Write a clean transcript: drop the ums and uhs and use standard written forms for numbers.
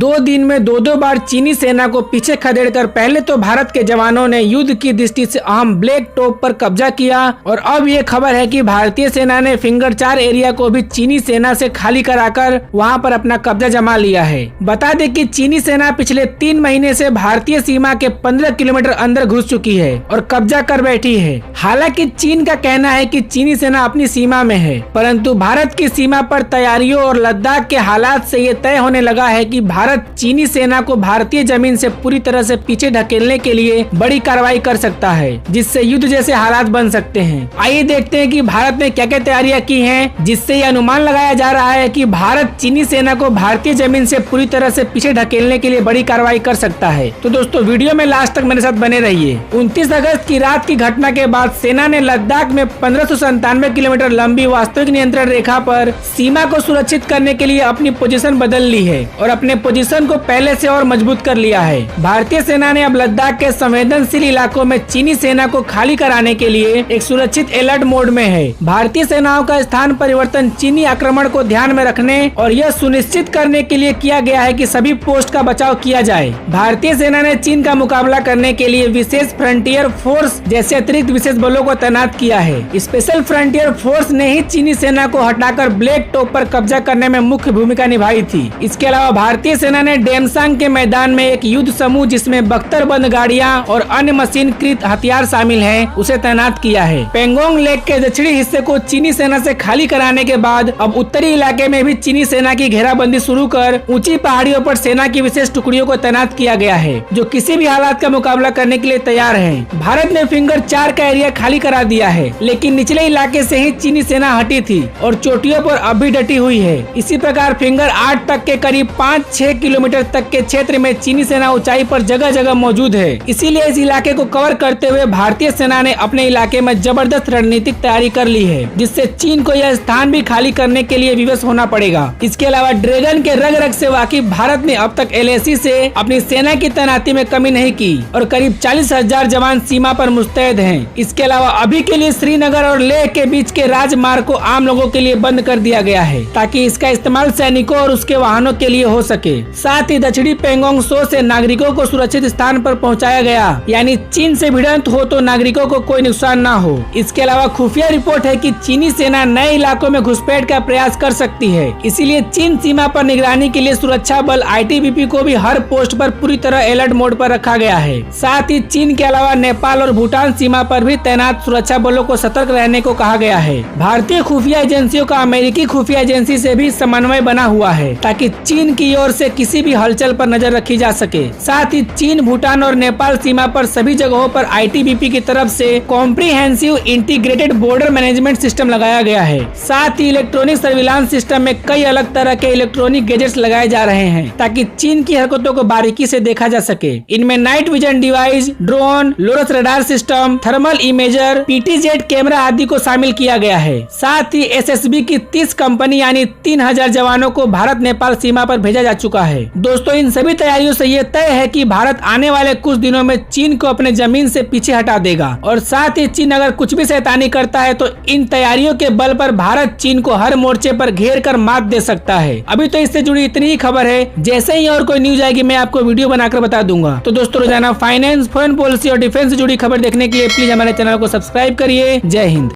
2 दिन में दो बार चीनी सेना को पीछे खदेड़कर पहले तो भारत के जवानों ने युद्ध की दृष्टि से अहम ब्लैक टॉप पर कब्जा किया और अब ये खबर है कि भारतीय सेना ने फिंगर 4 एरिया को भी चीनी सेना से खाली कराकर वहां पर अपना कब्जा जमा लिया है। बता दें कि चीनी सेना पिछले 3 महीने से भारतीय सीमा के 15 किलोमीटर अंदर घुस चुकी है और कब्जा कर बैठी है। हालांकि चीन का कहना है कि चीनी सेना अपनी सीमा में है, परंतु भारत की सीमा पर तैयारियों और लद्दाख के हालात से ये तय होने लगा है कि भारत चीनी सेना को भारतीय जमीन से पूरी तरह से पीछे ढकेलने के लिए बड़ी कार्रवाई कर सकता है, जिससे युद्ध जैसे हालात बन सकते हैं। आइए देखते हैं कि भारत ने क्या क्या तैयारियां की हैं, जिससे ये अनुमान लगाया जा रहा है कि भारत चीनी सेना को भारतीय जमीन से पूरी तरह से पीछे ढकेलने के लिए बड़ी कार्रवाई कर सकता है। तो दोस्तों वीडियो में लास्ट तक मेरे साथ बने रहिए। 29 अगस्त की रात की घटना के बाद सेना ने लद्दाख में 1597 किलोमीटर लंबी वास्तविक नियंत्रण रेखा पर सीमा को सुरक्षित करने के लिए अपनी पोजीशन बदल ली है और अपने पोजीशन को पहले से और मजबूत कर लिया है। भारतीय सेना ने अब लद्दाख के संवेदनशील इलाकों में चीनी सेना को खाली कराने के लिए एक सुरक्षित अलर्ट मोड में है। भारतीय सेनाओं का स्थान परिवर्तन चीनी आक्रमण को ध्यान में रखने और यह सुनिश्चित करने के लिए किया गया है कि सभी पोस्ट का बचाव किया जाए। भारतीय सेना ने चीन का मुकाबला करने के लिए विशेष फ्रंटियर फोर्स जैसे अतिरिक्त विशेष बलों को तैनात किया है। स्पेशल फ्रंटियर फोर्स ने ही चीनी सेना को हटाकर ब्लैक टॉप पर कब्जा करने में मुख्य भूमिका निभाई थी। इसके अलावा भारतीय सेना ने डेमसांग के मैदान में एक युद्ध समूह जिसमें बख्तरबंद गाड़ियां और अन्य मशीनकृत हथियार शामिल हैं, उसे तैनात किया है। पेंगोंग लेक के दक्षिणी हिस्से को चीनी सेना से खाली कराने के बाद अब उत्तरी इलाके में भी चीनी सेना की घेराबंदी शुरू कर ऊंची पहाड़ियों पर सेना की विशेष टुकड़ियों को तैनात किया गया है, जो किसी भी हालात का मुकाबला करने के लिए तैयार हैं। भारत ने फिंगर 4 का एरिया खाली करा दिया है, लेकिन निचले इलाके से ही चीनी सेना हटी थी और चोटियों पर अब भी डटी हुई है। इसी प्रकार फिंगर 8 तक के करीब 5-6 किलोमीटर तक के क्षेत्र में चीनी सेना ऊंचाई पर जगह जगह मौजूद है। इसीलिए इस इलाके को कवर करते हुए भारतीय सेना ने अपने इलाके में जबरदस्त रणनीतिक तैयारी कर ली है, जिससे चीन को यह स्थान भी खाली करने के लिए विवश होना पड़ेगा। इसके अलावा ड्रैगन के रग रग से वाकिफ भारत ने अब तक LAC से अपनी सेना की तैनाती में कमी नहीं की और करीब 40,000 जवान सीमा पर मुस्तैद हैं। इसके अलावा अभी के लिए श्रीनगर और लेह के बीच के राजमार्ग को आम लोगों के लिए बंद कर दिया गया है, ताकि इसका इस्तेमाल सैनिकों और उसके वाहनों के लिए हो सके। साथ ही दक्षिणी पेंगोंग त्सो से नागरिकों को सुरक्षित स्थान पर पहुंचाया गया, यानी चीन से भिड़ंत हो तो नागरिकों को कोई नुकसान न हो। इसके अलावा खुफिया रिपोर्ट है कि चीनी सेना नए इलाकों में घुसपैठ का प्रयास कर सकती है, इसीलिए चीन सीमा पर निगरानी के लिए सुरक्षा बल ITBP को भी हर पोस्ट पर पूरी तरह अलर्ट मोड पर रखा गया है। साथ ही चीन के अलावा नेपाल और भूटान सीमा पर भी तैनात सुरक्षा बलों को सतर्क रहने को कहा गया है। भारतीय खुफिया एजेंसियों का अमेरिकी खुफिया एजेंसी से भी समन्वय बना हुआ है, ताकि चीन की ओर से किसी भी हलचल पर नजर रखी जा सके। साथ ही चीन, भूटान और नेपाल सीमा पर सभी जगहों पर ITBP की तरफ से comprehensive integrated border management system लगाया गया है। साथ ही इलेक्ट्रॉनिक सर्विलांस सिस्टम में कई अलग तरह के इलेक्ट्रॉनिक गैजेट्स लगाए जा रहे हैं, ताकि चीन की हरकतों को बारीकी से देखा जा सके। इनमें night vision device, drone, Lord's radar system, thermal imager, PTZ camera आदि को शामिल किया गया है। साथ ही SSB की 30 कंपनी यानी 3000 जवानों को भारत नेपाल सीमा पर भेजा जा चुका है। दोस्तों इन सभी तैयारियों से ये तय है कि भारत आने वाले कुछ दिनों में चीन को अपने जमीन से पीछे हटा देगा और साथ ही चीन अगर कुछ भी शैतानी करता है तो इन तैयारियों के बल पर भारत चीन को हर मोर्चे पर घेर कर मात दे सकता है। अभी तो इससे जुड़ी इतनी ही खबर है, जैसे ही और कोई न्यूज आएगी मैं आपको वीडियो बनाकर बता दूंगा। तो दोस्तों रोजाना फाइनेंस, फॉरेन पॉलिसी और डिफेंस से जुड़ी खबर देखने के लिए प्लीज हमारे चैनल को सब्सक्राइब करिए। जय हिंद।